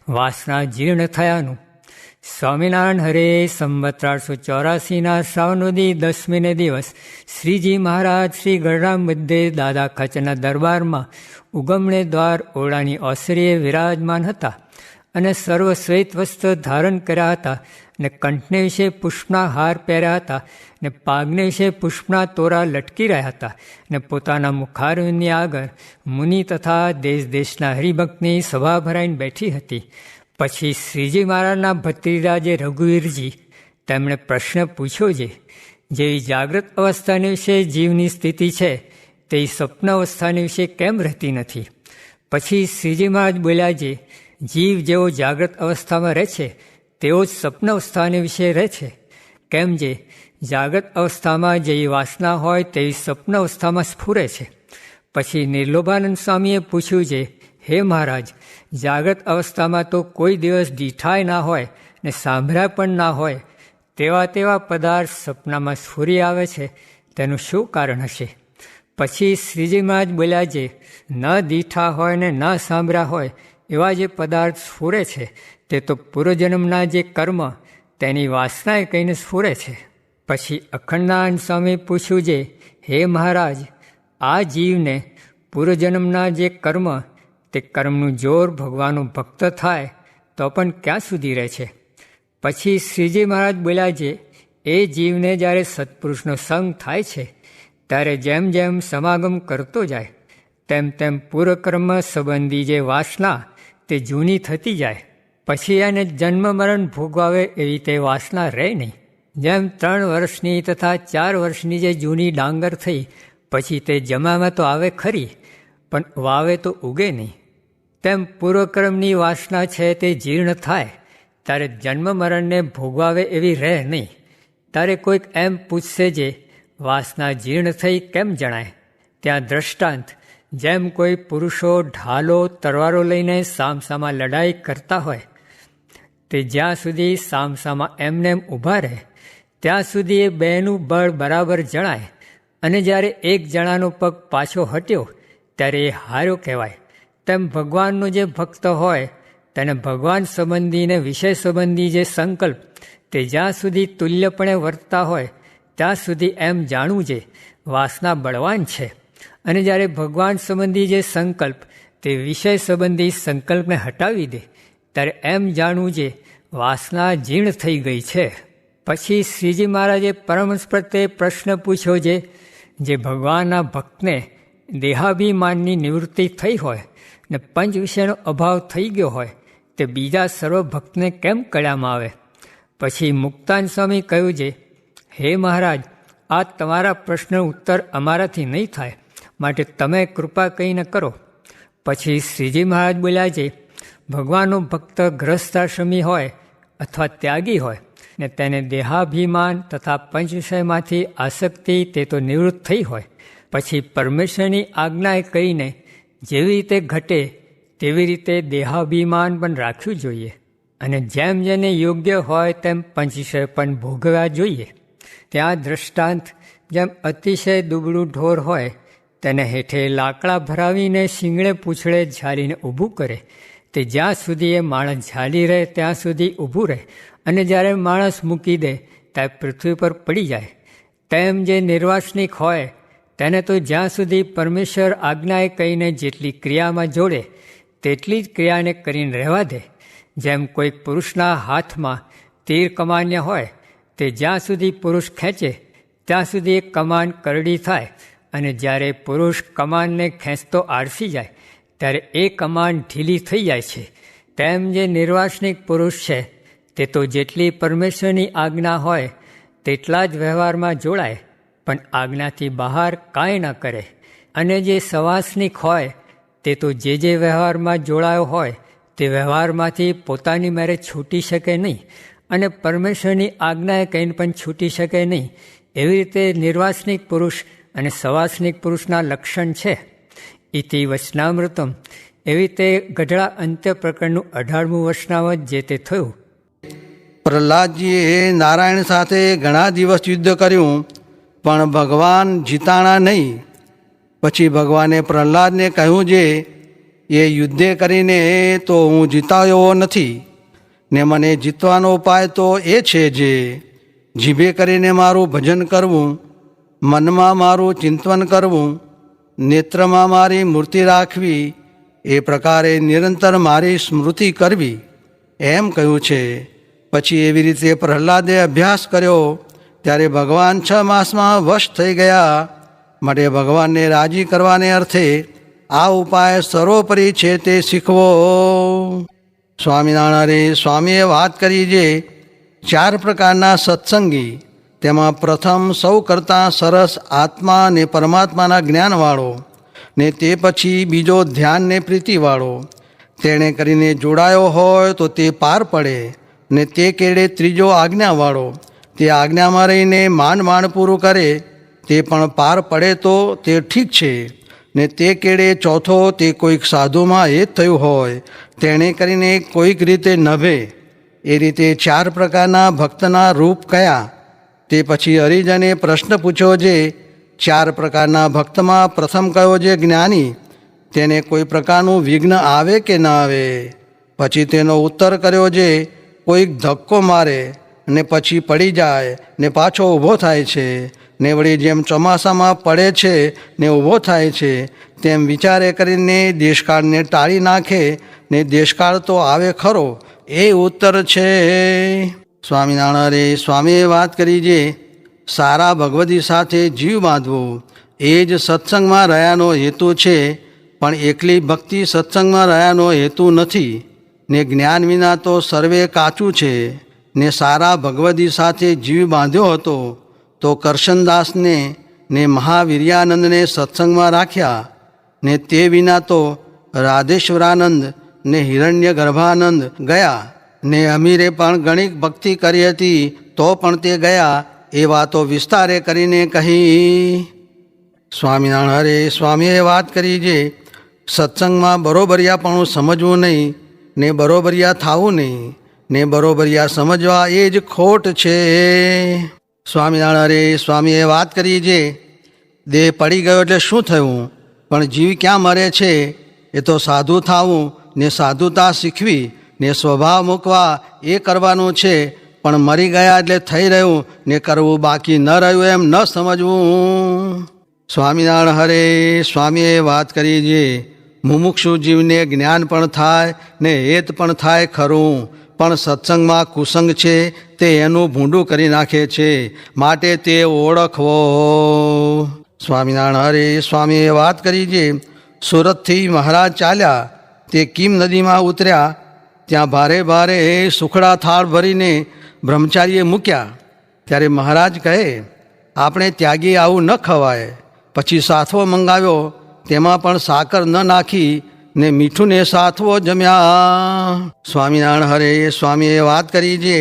વાસના જીર્ણ થયાનું. સ્વામિનારાયણ હરે સંવત 1884 શ્રાવણવદી 10મીને દિવસ શ્રીજી મહારાજ શ્રી ગઢરામ મધ્યે દાદા ખચરના દરબારમાં ઉગમણે દ્વાર ઓરડાની ઓસરીએ વિરાજમાન હતા અને સર્વ શ્વેત વસ્ત્ર ધારણ કર્યા હતા ને કંઠને વિશે પુષ્પના હાર પહેર્યા હતા ને પાગને વિશે પુષ્પના તોરા લટકી રહ્યા હતા ને પોતાના મુખારવિંદની આગળ મુનિ તથા દેશ દેશના હરિભક્તની સભા ભરાઈને બેઠી હતી. પછી શ્રીજી મહારાજના ભત્રીજા જે રઘુવીરજી તેમણે પ્રશ્ન પૂછ્યો છે, જેવી જાગ્રત અવસ્થાની વિશે જીવની સ્થિતિ છે તે સ્વપ્ન અવસ્થાની વિશે કેમ રહેતી નથી? પછી શ્રીજી મહારાજ બોલ્યા છે, જીવ જેવો જાગ્રત અવસ્થામાં રહે છે તેવો જ સ્વપ્ન અવસ્થાની વિશે રહે છે. કેમ જે જાગ્રત અવસ્થામાં જેવી વાસના હોય તેવી સ્વપ્ન અવસ્થામાં સ્ફુરે છે. પછી નિર્લોભાનંદ સ્વામીએ પૂછ્યું છે, હે મહારાજ, જાગ્રત અવસ્થામાં તો કોઈ દિવસ દીઠાય ના હોય ને સાંભળ્યા પણ ના હોય તેવા પદાર્થ સપનામાં સ્ફુરી આવે છે, તેનું શું કારણ હશે? પછી શ્રીજી મહારાજ બોલ્યા છે, ન દીઠા હોય ને ન સાંભળ્યા હોય એવા જે પદાર્થ સ્ફુરે છે તે તો પૂર્વજન્મના જે કર્મ તેની વાસનાએ કહીને સ્ફુરે છે. પછી અખંડાનંદ સ્વામી પૂછ્યું છે, હે મહારાજ, આ જીવને પૂર્વજન્મના જે કર્મ તે કર્મનું જોર ભગવાનનો ભક્ત થાય તો પણ ક્યાં સુધી રહે છે? પછી શ્રીજી મહારાજ બોલ્યા છે, એ જીવને જ્યારે સત્પુરુષનો સંગ થાય છે ત્યારે જેમ જેમ સમાગમ કરતો જાય તેમ તેમ પૂર્વકર્મ સંબંધી જે વાસના તે જૂની થતી જાય. પછી એને જન્મ મરણ ભોગવાવે એવી તે વાસના રહે નહીં. જેમ 3 વર્ષની તથા 4 વર્ષની જે જૂની ડાંગર થઈ પછી તે જમામાં તો આવે ખરી પણ વાવે તો ઉગે નહીં, તેમ પૂર્વકર્મની વાસના છે તે જીર્ણ થાય ત્યારે જન્મ મરણને ભોગવાવે એવી રહે નહીં. ત્યારે કોઈક એમ પૂછશે જે વાસના જીર્ણ થઈ કેમ જણાય? ત્યાં દ્રષ્ટાંત, જેમ કોઈ પુરુષો ઢાલો તરવારો લઈને સામસામા લડાઈ કરતા હોય તે જ્યાં સુધી સામસામા એમનેમ ઊભા રહે ત્યાં સુધી એ બેનું બળ બરાબર જણાય અને જ્યારે એક જણાનો પગ પાછો હટ્યો ત્યારે એ હાર્યો કહેવાય. તેમ ભગવાનનો જે ભક્ત હોય તેને ભગવાન સંબંધીને વિષય સંબંધી જે સંકલ્પ તે જ્યાં સુધી તુલ્યપણે વર્તતા હોય ત્યાં સુધી એમ જાણવું છે વાસના બળવાન છે, અને જ્યારે ભગવાન સંબંધી જે સંકલ્પ તે વિષય સંબંધી સંકલ્પને હટાવી દે ત્યારે એમ જાણવું છે વાસના જીર્ણ થઈ ગઈ છે. પછી શ્રીજી મહારાજે પરમહંસ પ્રત્યે પ્રશ્ન પૂછ્યો છે, જે ભગવાનના ભક્તને દેહાભિમાનની નિવૃત્તિ થઈ હોય ને પંચ વિષયનો અભાવ થઈ ગયો હોય તે બીજા સર્વ ભક્તને કેમ કળ્યામાં આવે? પછી મુક્તાન સ્વામી કહ્યું છે, હે મહારાજ, આ તમારા પ્રશ્નનો ઉત્તર અમારાથી નહીં થાય, માટે તમે કૃપા કહીને કરો. પછી શ્રીજી મહારાજ બોલ્યા છે, ભગવાનનો ભક્ત ગ્રહસ્થાશ્રમી હોય અથવા ત્યાગી હોય ને તેને દેહાભિમાન તથા પંચ વિષયમાંથી આસક્તિ તે તો નિવૃત્ત થઈ હોય પછી પરમેશ્વરની આજ્ઞાએ કહીને જેવી રીતે ઘટે તેવી રીતે દેહાભિમાન પણ રાખ્યું જોઈએ, અને જેમ જેને યોગ્ય હોય તેમ પંચવિષય પણ ભોગવ્યા જોઈએ. ત્યાં દ્રષ્ટાંત, જેમ અતિશય દુબળું ઢોર હોય તેને હેઠે લાકડા ભરાવીને શિંગડે પૂંછડે ઝાલીને ઊભું કરે તે જ્યાં સુધી એ માણસ ઝાલી રહે ત્યાં સુધી ઊભું રહે, અને જ્યારે માણસ મૂકી દે ત્યારે પૃથ્વી પર પડી જાય. તેમ જે નિર્વાસનિક હોય તેને તો જ્યાં સુધી પરમેશ્વર આજ્ઞાએ કહીને જેટલી ક્રિયામાં જોડે તેટલી જ ક્રિયાને કરીને રહેવા દે. જેમ કોઈક પુરુષના હાથમાં તીર કમાન્ય હોય તે જ્યાં સુધી પુરુષ ખેંચે ત્યાં સુધી એક કમાન કરડી થાય, અને જ્યારે પુરુષ કમાનને ખેંચતો આળસી જાય ત્યારે એ કમાન ઢીલી થઈ જાય છે. તેમ જે નિર્વાસનિક પુરુષ છે તે તો જેટલી પરમેશ્વરની આજ્ઞા હોય તેટલા જ વ્યવહારમાં જોડાય પણ આજ્ઞાથી બહાર કાંઈ ન કરે, અને જે સવાસનિક હોય તે તો જે વ્યવહારમાં જોડાયો હોય તે વ્યવહારમાંથી પોતાની મેરે છૂટી શકે નહીં અને પરમેશ્વરની આજ્ઞાએ કહીને પણ છૂટી શકે નહીં. એવી રીતે નિર્વાસનિક પુરુષ અને સવાસનિક પુરુષના લક્ષણ છે. ઇતિ વચનામૃતમ. એવી રીતે ગઢડા અંત્ય પ્રકરણનું 18મું વચનામૃત જે તે થયું. પ્રહલાદજીએ નારાયણ સાથે ઘણા દિવસ યુદ્ધ કર્યું પણ ભગવાન જીતાણા નહીં. પછી ભગવાને પ્રહલાદને કહ્યું છે એ યુદ્ધે કરીને તો હું જીતાયો નથી, ને મને જીતવાનો ઉપાય તો એ છે જે જીભે કરીને મારું ભજન કરવું, મનમાં મારું ચિંતન કરવું, નેત્રમાં મારી મૂર્તિ રાખવી, એ પ્રકારે નિરંતર મારી સ્મૃતિ કરવી, એમ કહ્યું છે. પછી એવી રીતે પ્રહલાદે અભ્યાસ કર્યો ત્યારે ભગવાન 6 માસમાં વશ થઈ ગયા. માટે ભગવાનને રાજી કરવાને અર્થે આ ઉપાય સર્વોપરી છે તે શીખવો. સ્વામિનારાયણ સ્વામીએ વાત કરી જે 4 પ્રકારના સત્સંગી, તેમાં પ્રથમ સૌ કરતાં સરસ આત્મા ને પરમાત્માના જ્ઞાનવાળો, ને તે પછી બીજો ધ્યાન ને પ્રીતિવાળો. તેણે કરીને જોડાયો હોય તો તે પાર પડે, ને તે કેળે ત્રીજો આજ્ઞાવાળો, તે આજ્ઞામાં રહીને માંડ પૂરું કરે, તે પણ પાર પડે તો તે ઠીક છે. ને તે કેળે ચોથો તે કોઈક સાધુમાં એ જ થયું હોય, તેણે કરીને કોઈક રીતે નભે. એ રીતે 4 પ્રકારના ભક્તના રૂપ કયા. તે પછી હરિજને પ્રશ્ન પૂછ્યો જે 4 પ્રકારના ભક્તમાં પ્રથમ કયો જે જ્ઞાની, તેને કોઈ પ્રકારનું વિઘ્ન આવે કે ન આવે. પછી તેનો ઉત્તર કર્યો જે કોઈક ધક્કો મારે ને પછી પડી જાય ને પાછો ઊભો થાય છે, ને વળી જેમ ચોમાસામાં પડે છે ને ઊભો થાય છે, તેમ વિચારે કરીને દેશકાળને ટાળી નાખે, ને દેશકાળ તો આવે ખરો, એ ઉત્તર છે. સ્વામિનારાયણ સ્વામીએ વાત કરી જે સારા ભગવદી સાથે જીવ બાંધવો એ જ સત્સંગમાં રહ્યાનો હેતુ છે, પણ એકલી ભક્તિ સત્સંગમાં રહ્યાનો હેતુ નથી. ને જ્ઞાન વિના તો સર્વે કાચું છે. ને સારા ભગવદી સાથે જીવ બાંધ્યો હતો તો કરશનદાસને ને મહાવીર્યાનંદને સત્સંગમાં રાખ્યા, ને તે વિના તો રાધેશ્વરાનંદ ને હિરણ્ય ગર્ભાનંદ ગયા, ને અમીરે પણ ઘણી ભક્તિ કરી હતી તો પણ તે ગયા. એ વાતો વિસ્તારે કરીને કહી. સ્વામિનારાયણ સ્વામીએ વાત કરી જે સત્સંગમાં બરોબરિયાપણું સમજવું નહીં, ને બરોબરિયા થવું નહીં, ને બરોબરિયા સમજવા એ જ ખોટ છે. સ્વામિનારાયણ સ્વામીએ વાત કરી જે દેહ પડી ગયો એટલે શું થયું, પણ જીવ ક્યાં મરે છે. એ તો સાધુ થવું ને સાધુતા શીખવી ને સ્વભાવ મૂકવા એ કરવાનું છે, પણ મરી ગયા એટલે થઈ રહ્યું ને કરવું બાકી ન રહ્યું એમ ન સમજવું. સ્વામિનારાયણ હરે સ્વામીએ વાત કરી જે મુમુક્ષુ જીવને જ્ઞાન પણ થાય ને હેત પણ થાય ખરું, પણ સત્સંગમાં કુસંગ છે તે એનું ભૂંડું કરી નાખે છે, માટે તે ઓળખવો. સ્વામિનારાયણ હરે સ્વામીએ વાત કરી જે સુરતથી મહારાજ ચાલ્યા, તે કીમ નદીમાં ઉતર્યા, ત્યાં ભારે ભારે સુખડા થાળ ભરીને બ્રહ્મચારીએ મૂક્યા. ત્યારે મહારાજ કહે આપણે ત્યાગી આવું ન ખવાય. પછી સાથવો મંગાવ્યો, તેમાં પણ સાકર ન નાખી ને મીઠું ને સાથવો જમ્યા. સ્વામિનારાયણ હરે સ્વામીએ વાત કરી જે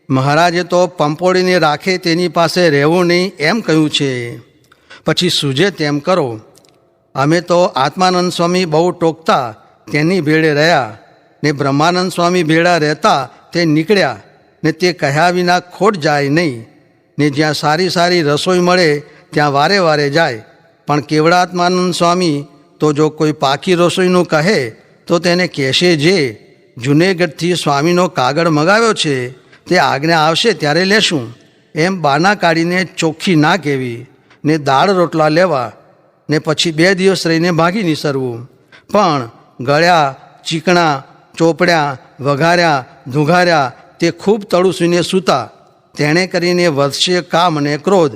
મહારાજે તો પંપોળીને રાખે તેની પાસે રહેવું નહીં એમ કહ્યું છે. પછી સૂજે તેમ કરો. અમે તો આત્માનંદ સ્વામી બહુ ટોકતા તેની ભેળે રહ્યા, ને બ્રહ્માનંદ સ્વામી ભેળા રહેતા તે નીકળ્યા, ને તે કહ્યા વિના ખોટ જાય નહીં. ને જ્યાં સારી સારી રસોઈ મળે ત્યાં વારે વારે જાય. પણ કેવડાત્માનંદ સ્વામી તો જો કોઈ પાકી રસોઈનું કહે તો તેને કહેશે જે જુનેગઢથી સ્વામીનો કાગળ મગાવ્યો છે, તે આજ્ઞા આવશે ત્યારે લેશું, એમ બાના કાઢીને ચોખ્ખી ના કહેવી. ને દાળ રોટલા લેવા ને પછી 2 દિવસ રહીને ભાગી નીસરવું. પણ ગળ્યા, ચીકણા, ચોપડ્યા, વઘાર્યા, ધુઘાર્યા તે ખૂબ તળુસુઈને સૂતા. તેણે કરીને વધશે કામ અને ક્રોધ.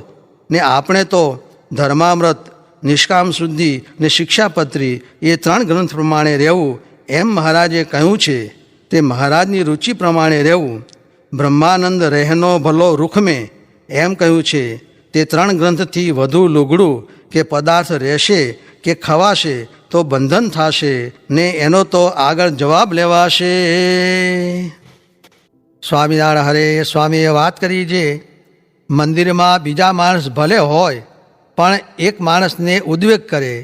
ને આપણે તો ધર્મામૃત, નિષ્કામ શુદ્ધિ ને શિક્ષાપત્રી એ 3 ગ્રંથ પ્રમાણે રહેવું એમ મહારાજે કહ્યું છે. તે મહારાજની રુચિ પ્રમાણે રહેવું. બ્રહ્માનંદ રહેનો ભલો રૂખમે એમ કહ્યું છે. તે 3 ગ્રંથથી વધુ લુગડું કે પદાર્થ રહેશે કે ખવાશે તો બંધન થશે, ને એનો તો આગળ જવાબ લેવાશે. સ્વામિનારાયણ હરે સ્વામીએ વાત કરી જે મંદિરમાં બીજા માણસ ભલે હોય પણ એક માણસને ઉદ્વેગ કરે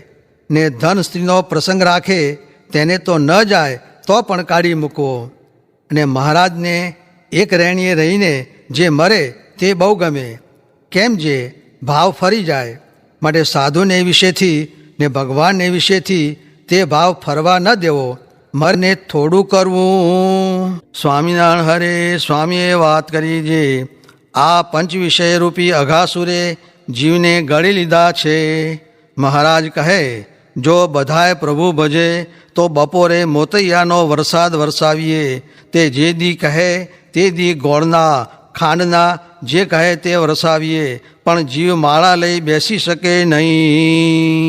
ને ધન સ્ત્રીનો પ્રસંગ રાખે, તેને તો ન જાય તો પણ કાઢી મૂકવો. અને મહારાજને એક રહેણીએ રહીને જે મરે તે બહુ ગમે, કેમ જે ભાવ ફરી જાય. માટે સાધુને વિશેથી ને ભગવાનને વિશેથી તે ભાવ ફરવા ન દેવો, મરને થોડું કરવું. સ્વામિનારાયણ હરે સ્વામીએ વાત કરી છે, આ પંચ વિષય રૂપી અઘાસુરે જીવને ગળી લીધા છે. મહારાજ કહે, જો બધાએ પ્રભુ ભજે તો બપોરે મોતૈયાનો વરસાદ વરસાવીએ. તે જે દી કહે તે દી ગોળના ખાંડના જે કહે તે વરસાવીએ, પણ જીવ માળા લઈ બેસી શકે નહીં.